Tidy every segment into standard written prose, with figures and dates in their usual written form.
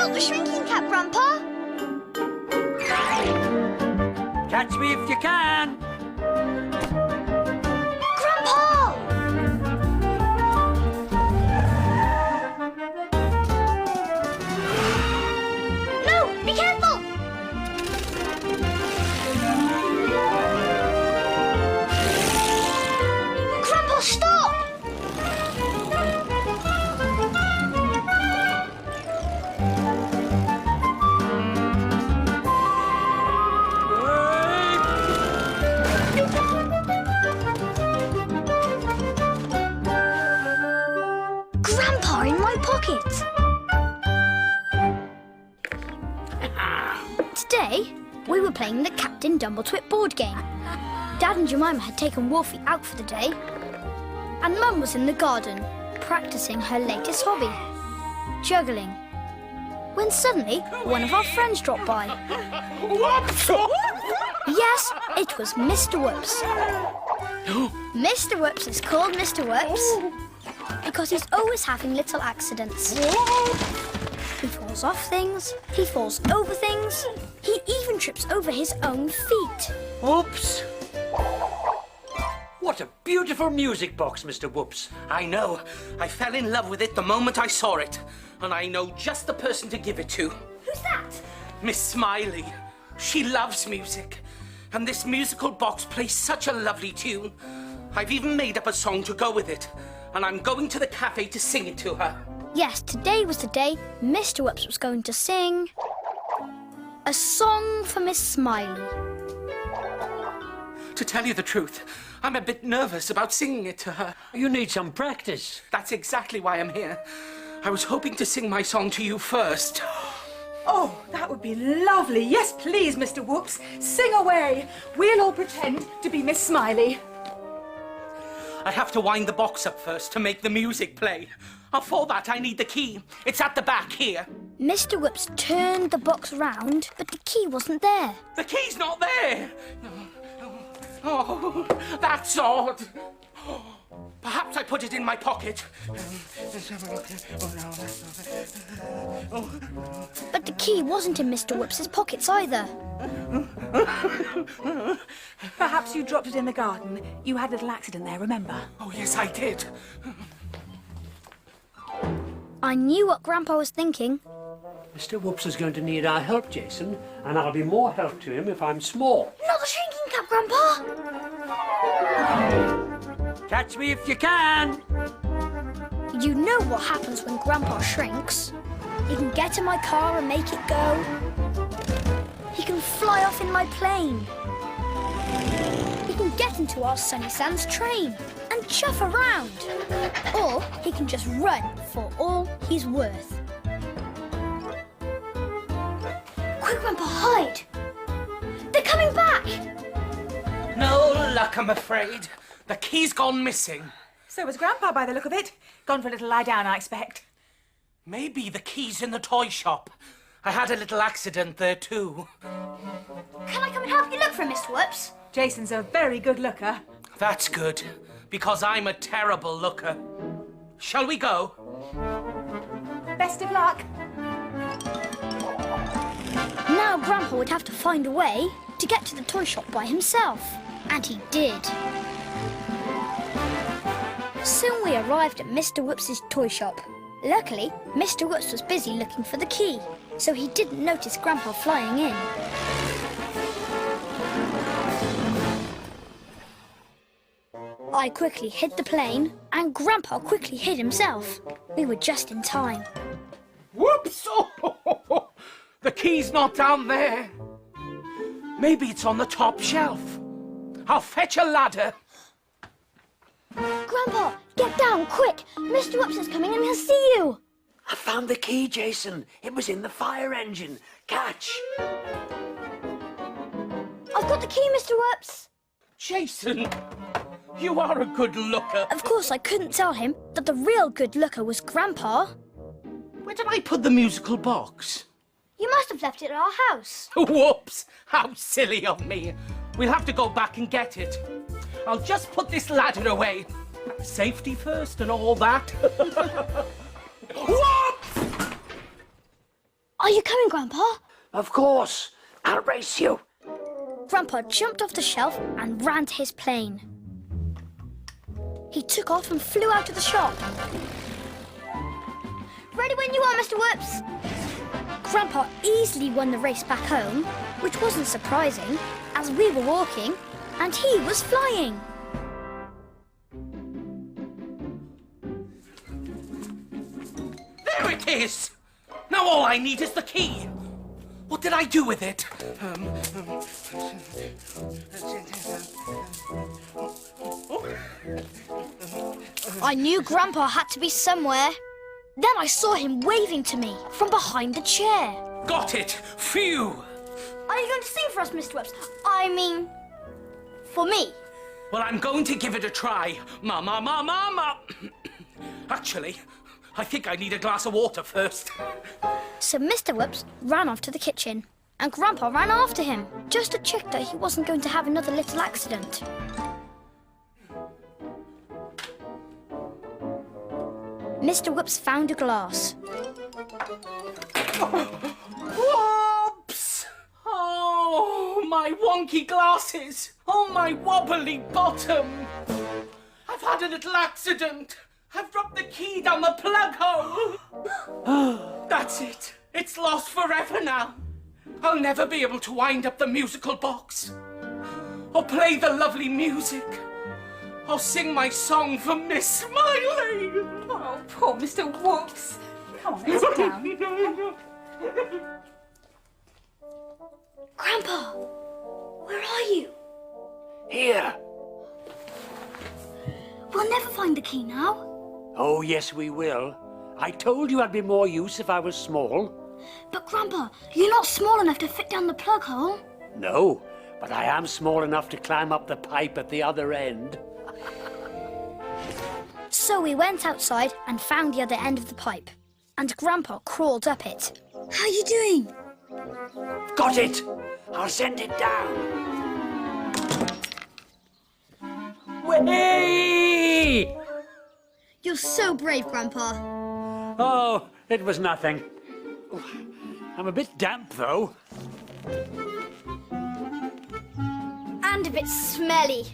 Not the shrinking cap, Grandpa! Catch me if you can! Grandpa! No! Be careful! Grandpa, stop! Grandpa in my pocket! Today, we were playing the Captain Dumbletwit board game. Dad and Jemima had taken Wolfie out for the day, and Mum was in the garden, practicing her latest hobby, juggling. When suddenly, one of our friends dropped by. Whoops! Yes, it was Mr. Whoops. Mr. Whoops is called Mr. Whoops because he's always having little accidents. He falls off things, he falls over things, he even trips over his own feet. Whoops! What a beautiful music box, Mr. Whoops. I know. I fell in love with it the moment I saw it. And I know just the person to give it to. Who's that? Miss Smiley. She loves music. And this musical box plays such a lovely tune. I've even made up a song to go with it. And I'm going to the cafe to sing it to her. Yes, today was the day Mr. Whoops was going to sing a song for Miss Smiley. To tell you the truth, I'm a bit nervous about singing it to her. You need some practice. That's exactly why I'm here. I was hoping to sing my song to you first. Oh, that would be lovely. Yes, please, Mr. Whoops. Sing away. We'll all pretend to be Miss Smiley. I have to wind the box up first to make the music play. For that, I need the key. It's at the back here. Mr. Whoops turned the box round, but the key wasn't there. The key's not there. Oh, that's odd. Perhaps I put it in my pocket. But the key wasn't in Mr. Whoops's pockets either. Perhaps you dropped it in the garden. You had a little accident there, remember? Oh, yes, I did. I knew what Grandpa was thinking. Mr. Whoops is going to need our help, Jason, and I'll be more help to him if I'm small. Not the shrinking cap, Grandpa! Catch me if you can! You know what happens when Grandpa shrinks. He can get in my car and make it go. He can fly off in my plane. He can get into our Sunny Sands train and chuff around. Or he can just run for all he's worth. Quick, Grandpa, hide! They're coming back! No luck, I'm afraid. The key's gone missing. So was Grandpa, by the look of it. Gone for a little lie down, I expect. Maybe the key's in the toy shop. I had a little accident there, too. Can I come and help you look for him, Mr. Whoops? Jason's a very good looker. That's good, because I'm a terrible looker. Shall we go? Best of luck. Now Grandpa would have to find a way to get to the toy shop by himself. And he did. Soon we arrived at Mr. Whoops's toy shop. Luckily, Mr. Whoops was busy looking for the key, so he didn't notice Grandpa flying in. I quickly hid the plane, and Grandpa quickly hid himself. We were just in time. Whoops! Oh, the key's not down there. Maybe it's on the top shelf. I'll fetch a ladder. Grandpa, get down, quick! Mr. Whoops is coming and he'll see you! I found the key, Jason. It was in the fire engine. Catch! I've got the key, Mr. Whoops! Jason, you are a good looker. Of course, I couldn't tell him that the real good looker was Grandpa. Where did I put the musical box? You must have left it at our house. Whoops! How silly of me. We'll have to go back and get it. I'll just put this ladder away. Safety first and all that. Whoops! you coming, Grandpa? Of course. I'll race you. Grandpa jumped off the shelf and ran to his plane. He took off and flew out of the shop. Ready when you are, Mr. Whoops. Grandpa easily won the race back home, which wasn't surprising, as we were walking and he was flying. There it is! Now all I need is the key. What did I do with it? I knew Grandpa had to be somewhere. Then I saw him waving to me from behind the chair. Got it! Phew! Are you going to sing for us, Mr. Whoops? I mean, for me. Well, I'm going to give it a try. Ma. Actually, I think I need a glass of water first. So Mr. Whoops ran off to the kitchen, and Grandpa ran after him, just to check that he wasn't going to have another little accident. Mr. Whoops found a glass. Whoops! Oh, my wonky glasses! Oh, my wobbly bottom! I've had a little accident. I've dropped the key down the plug hole. That's it. It's lost forever now. I'll never be able to wind up the musical box, or play the lovely music, or sing my song for Miss Smiley. Oh, poor Mr. Whoops. Come on, let's sit down. Grandpa, where are you? Here. We'll never find the key now. Oh, yes, we will. I told you I'd be more use if I was small. But Grandpa, you're not small enough to fit down the plug hole. No, but I am small enough to climb up the pipe at the other end. So we went outside and found the other end of the pipe. And Grandpa crawled up it. How are you doing? Got it! I'll send it down. Way! You're so brave, Grandpa. Oh, it was nothing. I'm a bit damp, though. And a bit smelly.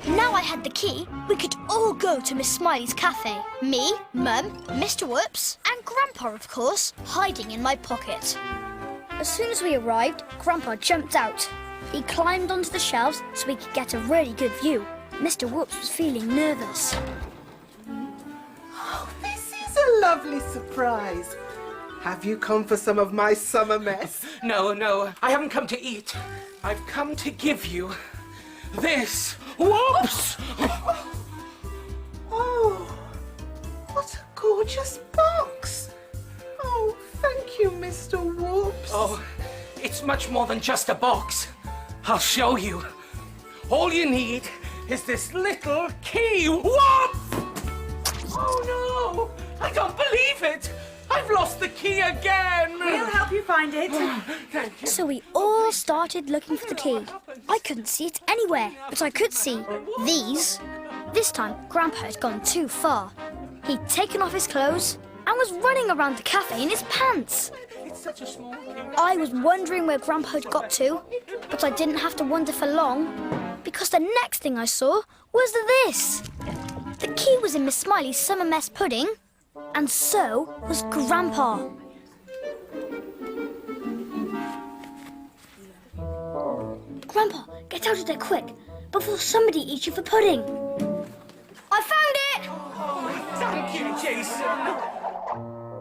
Now I had the key, we could all go to Miss Smiley's cafe. Me, Mum, Mr. Whoops, and Grandpa, of course, hiding in my pocket. As soon as we arrived, Grandpa jumped out. He climbed onto the shelves so we could get a really good view. Mr. Whoops was feeling nervous. Oh, this is a lovely surprise. Have you come for some of my summer mess? No, I haven't come to eat. I've come to give you this. Whoops! Oh, what a gorgeous box. Oh, thank you, Mr. Whoops. Oh, it's much more than just a box. I'll show you. All you need is this little key. Whoop! Oh no! I don't believe it! I've lost the key again! We'll help you find it. Thank you. So we all started looking for the key. I couldn't see it anywhere, but I could see these. This time, Grandpa had gone too far. He'd taken off his clothes and was running around the cafe in his pants. It's such a small key. I was wondering where Grandpa had got to, but I didn't have to wonder for long, because the next thing I saw was this. The key was in Miss Smiley's summer mess pudding, and so was Grandpa. Grandpa, get out of there quick, before somebody eats you for pudding. I found it! Thank you, Jason.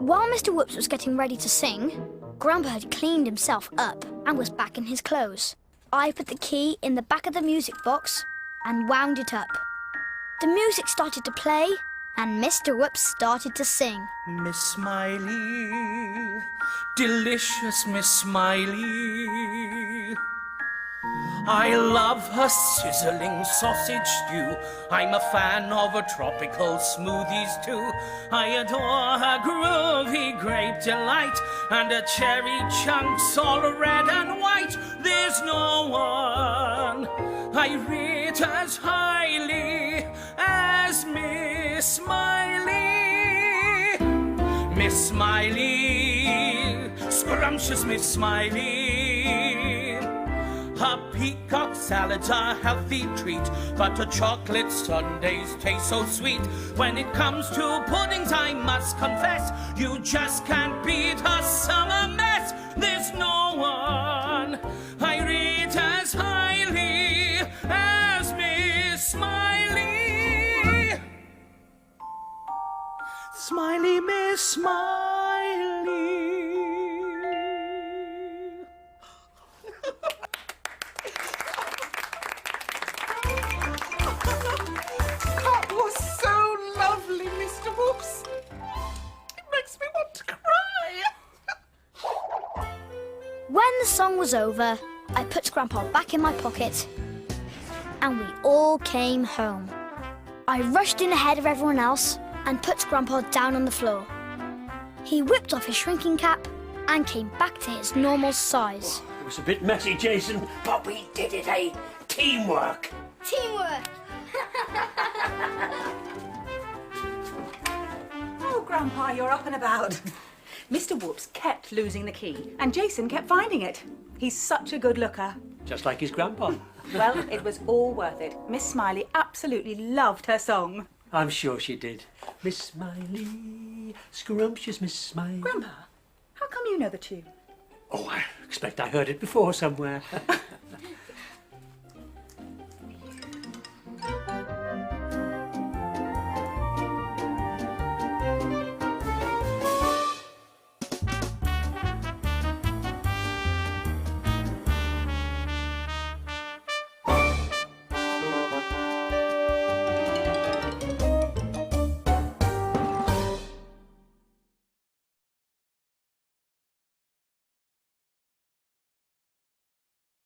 While Mr. Whoops was getting ready to sing, Grandpa had cleaned himself up and was back in his clothes. I put the key in the back of the music box and wound it up. The music started to play and Mr. Whoops started to sing. Miss Smiley, delicious Miss Smiley. I love her sizzling sausage stew. I'm a fan of her tropical smoothies too. I adore her groovy grape delight and her cherry chunks all red and white. There's no one I rate as highly as Miss Smiley. Miss Smiley, scrumptious Miss Smiley. Her peacock salads are a healthy treat, but her chocolate sundaes taste so sweet. When it comes to puddings, I must confess, you just can't beat her summer mess. There's no one I rate as highly as Miss Smiley. Smiley, Miss Smiley. That was so lovely, Mr. Whoops. It makes me want to cry. When the song was over, I put Grandpa back in my pocket and we all came home. I rushed in ahead of everyone else and put Grandpa down on the floor. He whipped off his shrinking cap and came back to his normal size. It was a bit messy, Jason, but we did it, eh? Teamwork. Teamwork! Oh, Grandpa, you're up and about. Mr. Whoops kept losing the key, and Jason kept finding it. He's such a good looker. Just like his grandpa. Well, it was all worth it. Miss Smiley absolutely loved her song. I'm sure she did. Miss Smiley, scrumptious Miss Smiley. Grandpa, how come you know the tune? Oh, I expect I heard it before somewhere.